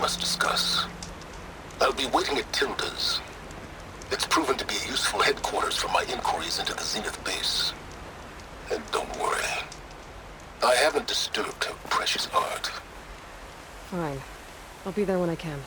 must discuss. I'll be waiting at Tilda's. It's proven to be a useful headquarters for my inquiries into the Zenith base. And don't worry, I haven't disturbed her precious art. Fine. I'll be there when I can.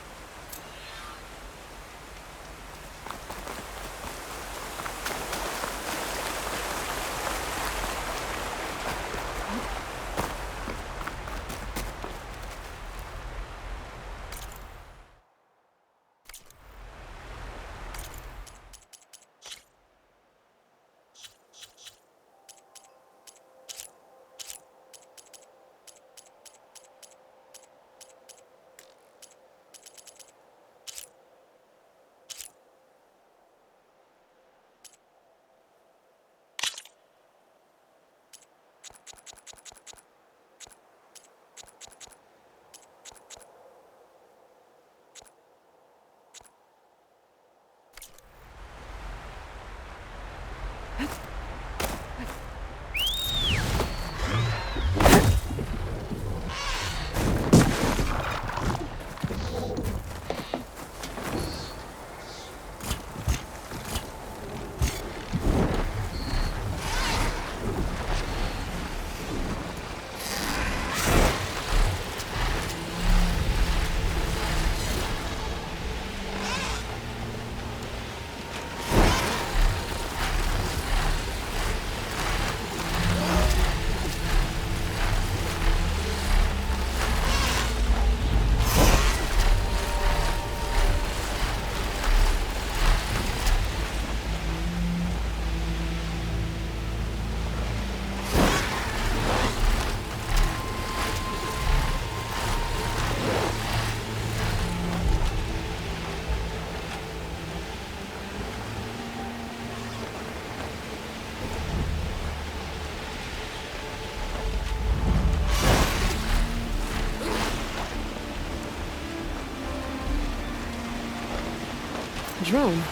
Drone.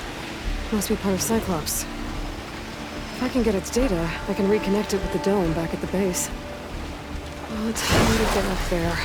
Must be part of Cyclops. If I can get its data, I can reconnect it with the dome back at the base. But how to get up there?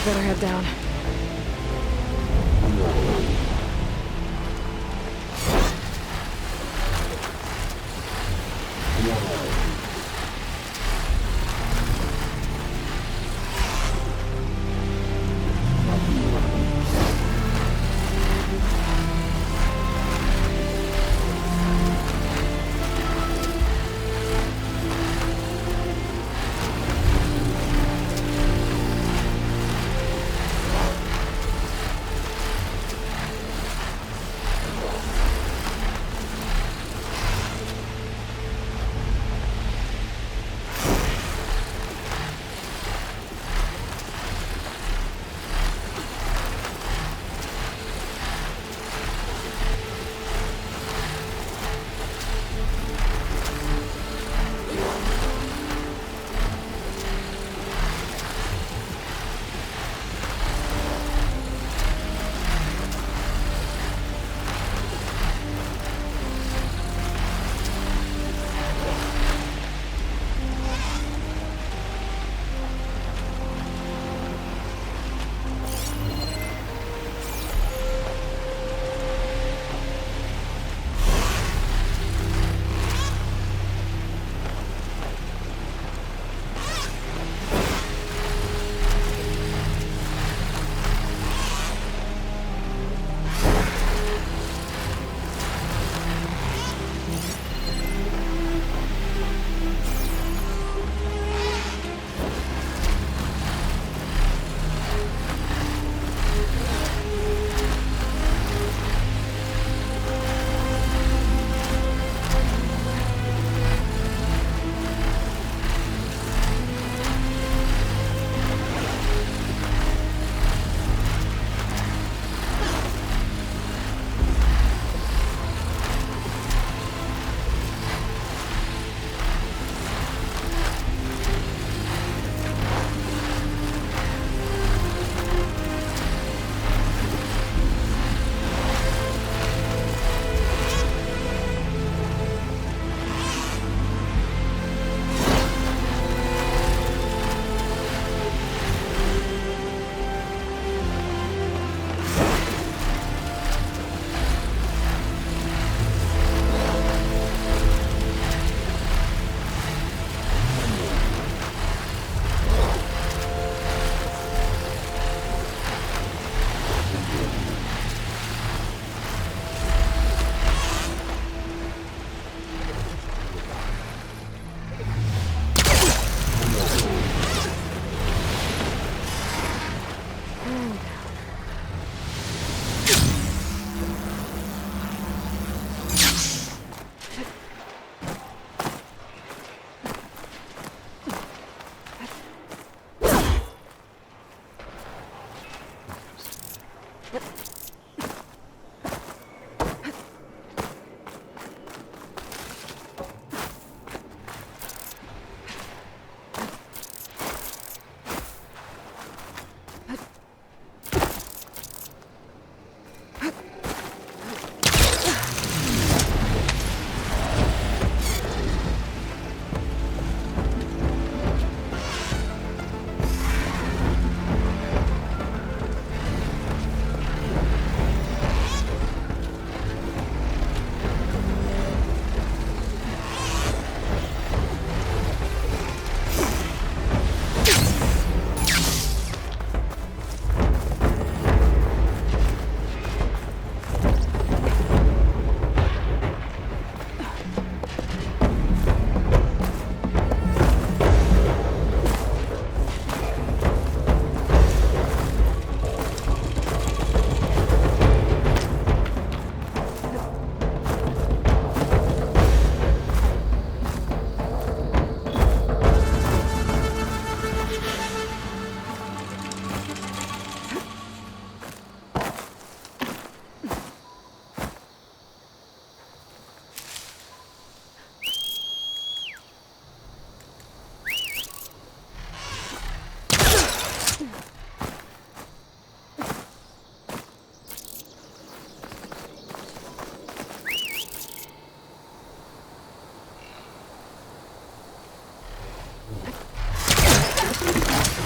better head down.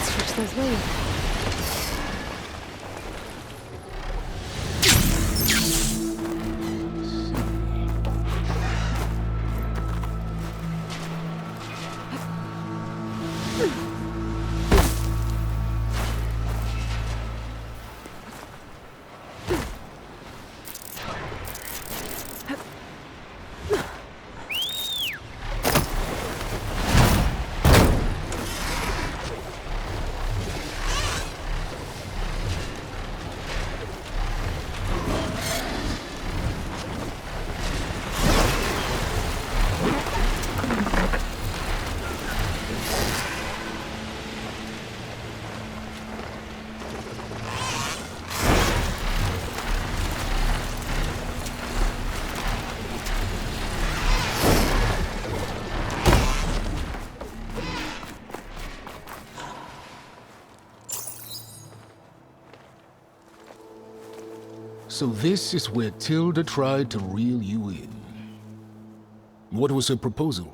Switch those waves. So this is where Tilda tried to reel you in. What was her proposal?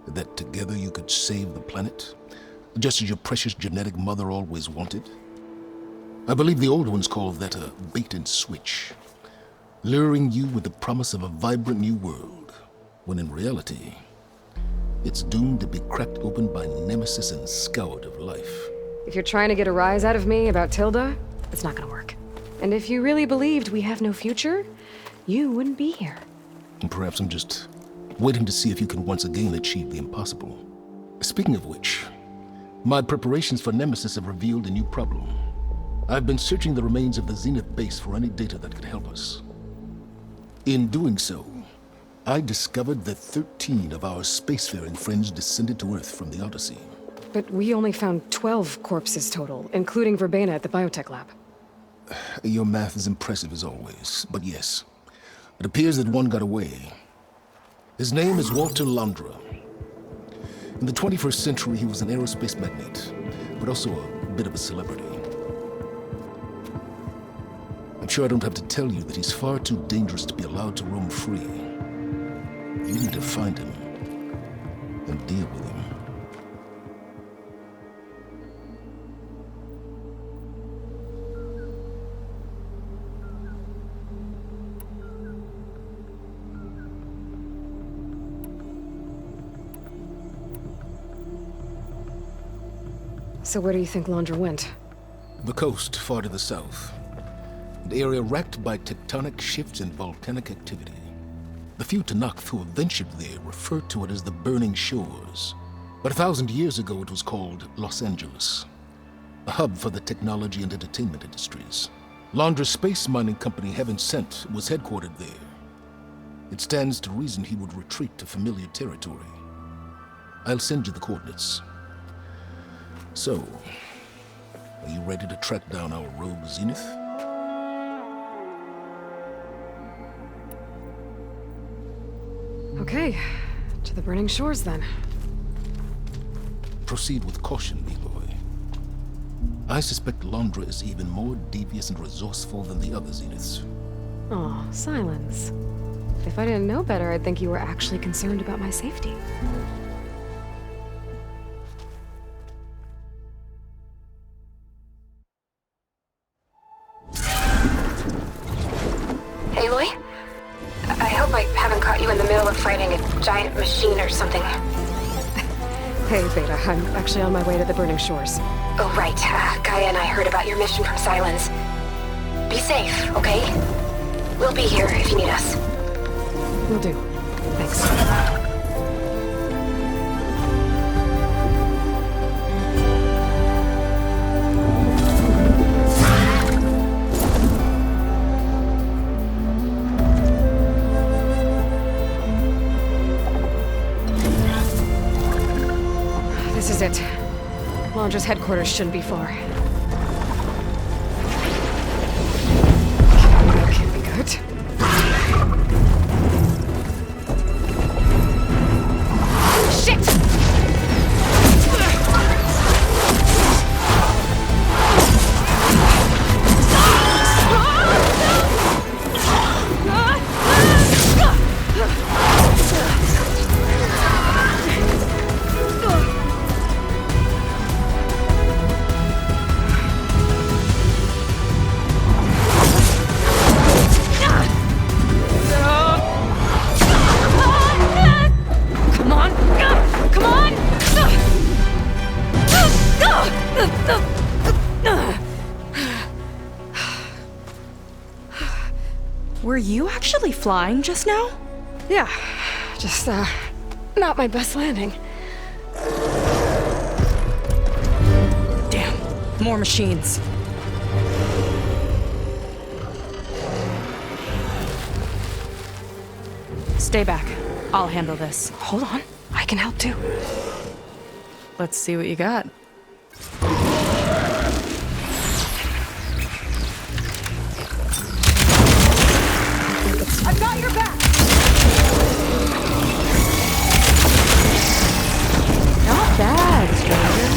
That together you could save the planet? Just as your precious genetic mother always wanted? I believe the old ones called that a bait and switch. Luring you with the promise of a vibrant new world, when in reality, it's doomed to be cracked open by nemesis and scoured of life. If you're trying to get a rise out of me about Tilda, it's not gonna work. And if you really believed we have no future, you wouldn't be here. And perhaps I'm just waiting to see if you can once again achieve the impossible. Speaking of which, my preparations for Nemesis have revealed a new problem. I've been searching the remains of the Zenith base for any data that could help us. In doing so, I discovered that 13 of our spacefaring friends descended to Earth from the Odyssey. But we only found 12 corpses total, including Verbena at the biotech lab. Your math is impressive as always, but yes, it appears that one got away. His name is Walter Londra. In the 21st century, he was an aerospace magnate, but also a bit of a celebrity. I'm sure I don't have to tell you that he's far too dangerous to be allowed to roam free. You need to find him and deal with him. So where do you think Londra went? The coast, far to the south. An area racked by tectonic shifts and volcanic activity. The few Tenakth who have ventured there refer to it as the Burning Shores. But 1,000 years ago it was called Los Angeles, a hub for the technology and entertainment industries. Londra's space mining company, Heaven Sent, was headquartered there. It stands to reason he would retreat to familiar territory. I'll send you the coordinates. So, are you ready to track down our rogue Zenith? Okay, to the Burning Shores then. Proceed with caution, B-boy. I suspect Londra is even more devious and resourceful than the other Zeniths. Aw, Silence. If I didn't know better, I'd think you were actually concerned about my safety. Aloy? I hope I haven't caught you in the middle of fighting a giant machine or something. Hey, Beta, I'm actually on my way to the Burning Shores. Oh, right. Gaia and I heard about your mission from Silence. Be safe, okay? We'll be here if you need us. Will do. Thanks. This is it. Londra's headquarters shouldn't be far. That can't be good. Shit! Were you actually flying just now? Yeah, just, not my best landing. Damn, more machines. Stay back. I'll handle this. Hold on, I can help too. Let's see what you got. I've got your back! Not bad, stranger.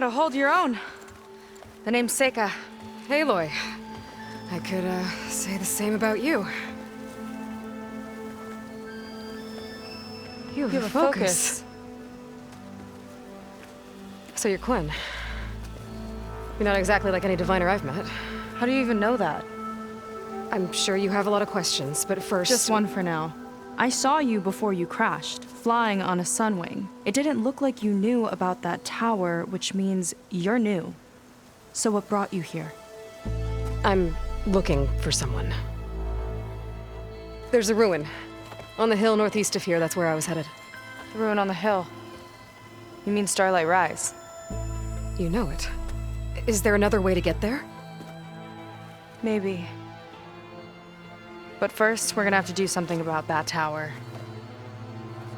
to hold your own. The name's Seika. Aloy. I could, say the same about you. You have a focus. So you're Quinn. You're not exactly like any diviner I've met. How do you even know that? I'm sure you have a lot of questions, but first... Just one for now. I saw you before you crashed, flying on a Sunwing. It didn't look like you knew about that tower, which means you're new. So what brought you here? I'm looking for someone. There's a ruin. On the hill northeast of here, that's where I was headed. The ruin on the hill. You mean Starlight Rise? You know it. Is there another way to get there? Maybe. But first, we're gonna have to do something about that tower.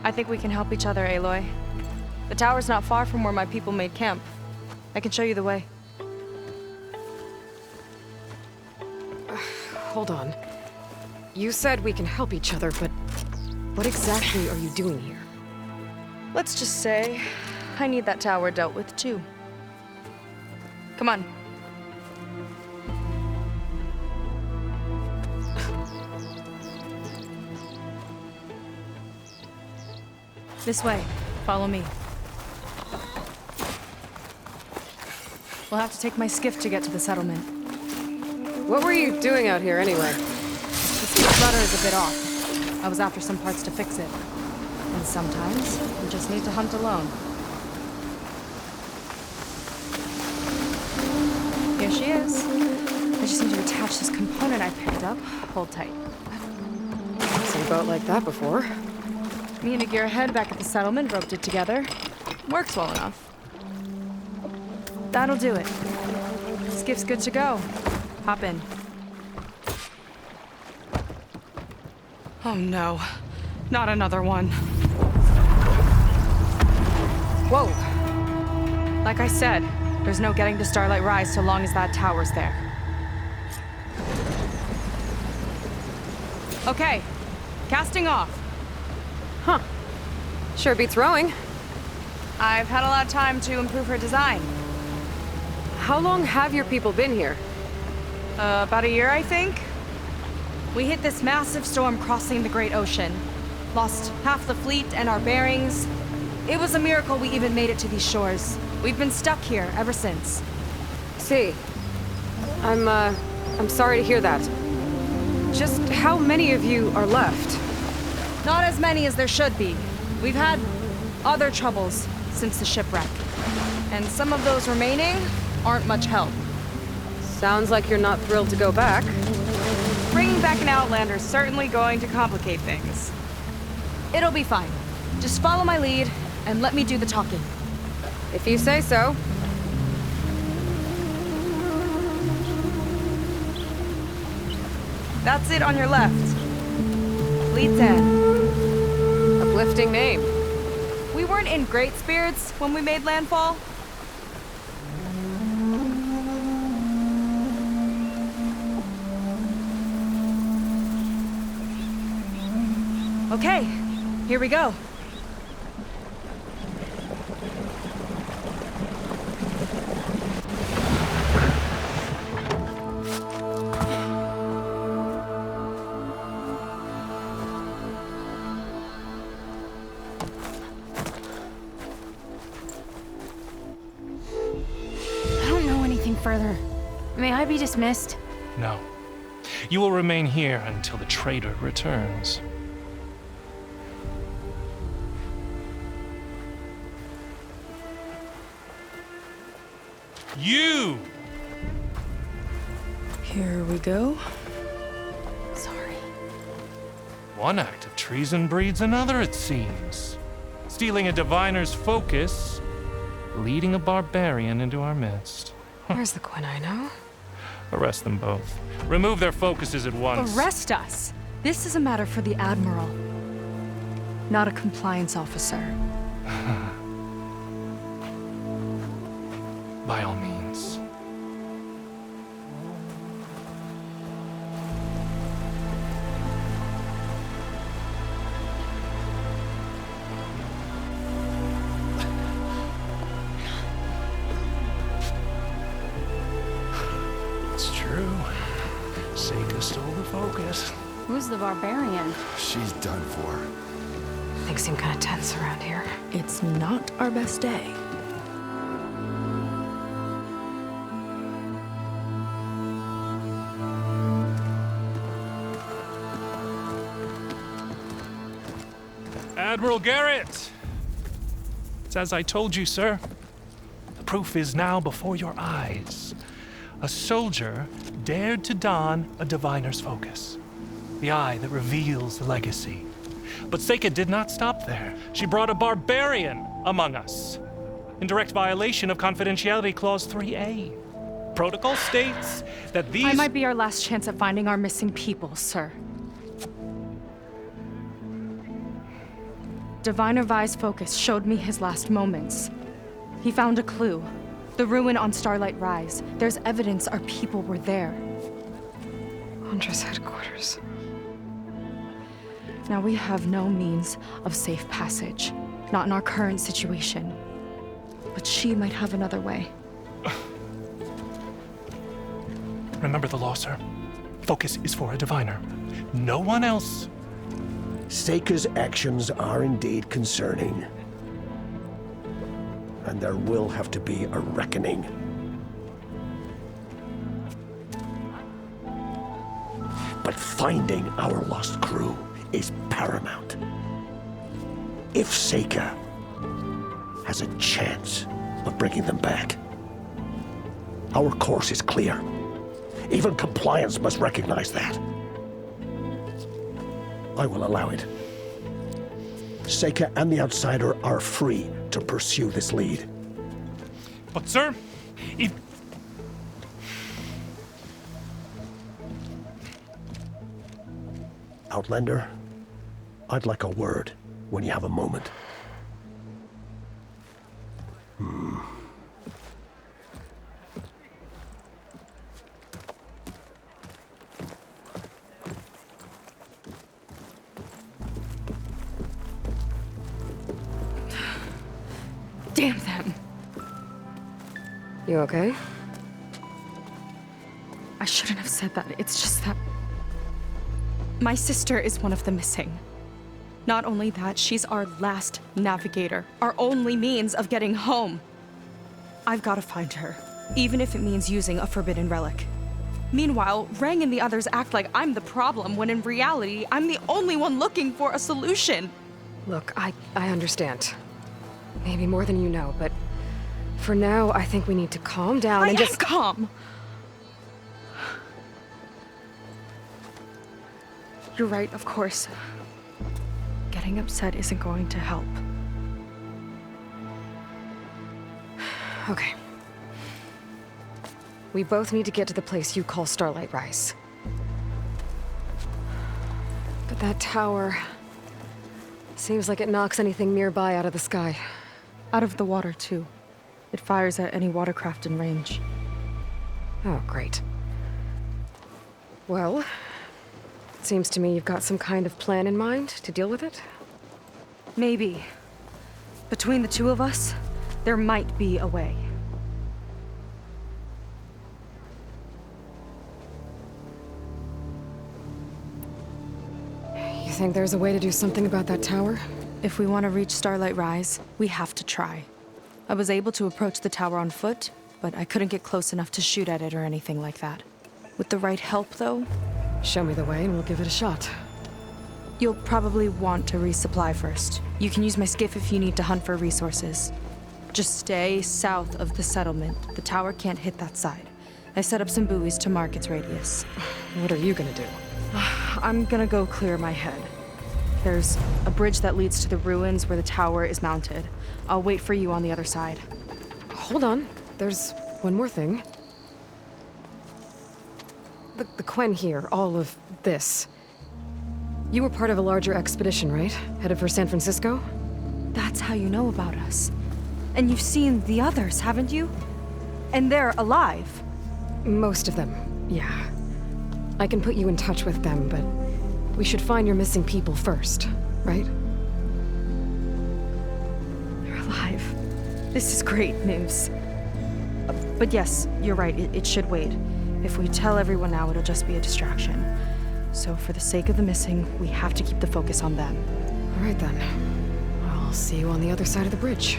I think we can help each other, Aloy. The tower's not far from where my people made camp. I can show you the way. Hold on. You said we can help each other, but what exactly are you doing here? Let's just say, I need that tower dealt with too. Come on. This way. Follow me. We'll have to take my skiff to get to the settlement. What were you doing out here anyway? The skiff's rudder is a bit off. I was after some parts to fix it. And sometimes, you just need to hunt alone. Here she is. I just need to attach this component I picked up. Hold tight. I've seen a boat like that before. Me and a gearhead back at the settlement roped it together. Works well enough. That'll do it. Skiff's good to go. Hop in. Oh no. Not another one. Whoa! Like I said, there's no getting to Starlight Rise so long as that tower's there. Okay. Casting off. Huh. Sure beats rowing. I've had a lot of time to improve her design. How long have your people been here? About a year, I think. We hit this massive storm crossing the Great Ocean. Lost half the fleet and our bearings. It was a miracle we even made it to these shores. We've been stuck here ever since. See. I'm sorry to hear that. Just how many of you are left? Not as many as there should be. We've had other troubles since the shipwreck. And some of those remaining aren't much help. Sounds like you're not thrilled to go back. Bringing back an Outlander's certainly going to complicate things. It'll be fine. Just follow my lead and let me do the talking. If you say so. That's it on your left. Lead 10. Uplifting name. We weren't in great spirits when we made landfall. Okay, here we go. I don't know anything further. May I be dismissed? No. You will remain here until the traitor returns. You! Here we go. Sorry. One act of treason breeds another, it seems. Stealing a diviner's focus, leading a barbarian into our midst. Where's the Quinn I know? Arrest them both. Remove their focuses at once. Arrest us! This is a matter for the Admiral, not a compliance officer. By all means. Seika stole the focus. Who's the barbarian? She's done for. Things seem kind of tense around here. It's not our best day. Admiral Garrett! It's as I told you, sir. The proof is now before your eyes. A soldier dared to don a diviner's focus, the eye that reveals the legacy. But Seika did not stop there. She brought a barbarian among us, in direct violation of Confidentiality Clause 3A. Protocol states that these... I might be our last chance at finding our missing people, sir. Diviner Vi's focus showed me his last moments. He found a clue. The ruin on Starlight Rise. There's evidence our people were there. Huntress headquarters. Now we have no means of safe passage. Not in our current situation. But she might have another way. Remember the law, sir. Focus is for a diviner. No one else. Seika's actions are indeed concerning. And there will have to be a reckoning. But finding our lost crew is paramount. If Seika has a chance of bringing them back, our course is clear. Even compliance must recognize that. I will allow it. Seika and the Outsider are free to pursue this lead. But, sir, if... Outlander, I'd like a word when you have a moment. Damn them. You okay? I shouldn't have said that. It's just that... my sister is one of the missing. Not only that, she's our last navigator. Our only means of getting home. I've got to find her, even if it means using a forbidden relic. Meanwhile, Rang and the others act like I'm the problem, when in reality, I'm the only one looking for a solution. Look, I understand. Maybe more than you know, but for now, I think we need to calm down I and am just... calm. You're right, of course. Getting upset isn't going to help. Okay. We both need to get to the place you call Starlight Rise. But that tower... seems like it knocks anything nearby out of the sky. Out of the water, too. It fires at any watercraft in range. Oh, great. Well, it seems to me you've got some kind of plan in mind to deal with it. Maybe. Between the two of us, there might be a way. You think there's a way to do something about that tower? If we want to reach Starlight Rise, we have to try. I was able to approach the tower on foot, but I couldn't get close enough to shoot at it or anything like that. With the right help, though, Show me the way and we'll give it a shot. you'll probably want to resupply first. You can use my skiff if you need to hunt for resources. Just stay south of the settlement. The tower can't hit that side. I set up some buoys to mark its radius. What are you gonna do? I'm gonna go clear my head. There's a bridge that leads to the ruins where the tower is mounted. I'll wait for you on the other side. Hold on. There's one more thing. The Quen here, all of this. You were part of a larger expedition, right? Headed for San Francisco? That's how you know about us. And you've seen the others, haven't you? And they're alive. Most of them, yeah. I can put you in touch with them, but we should find your missing people first, right? They're alive. This is great news. But yes, you're right, it should wait. If we tell everyone now, it'll just be a distraction. So for the sake of the missing, we have to keep the focus on them. All right then. I'll see you on the other side of the bridge.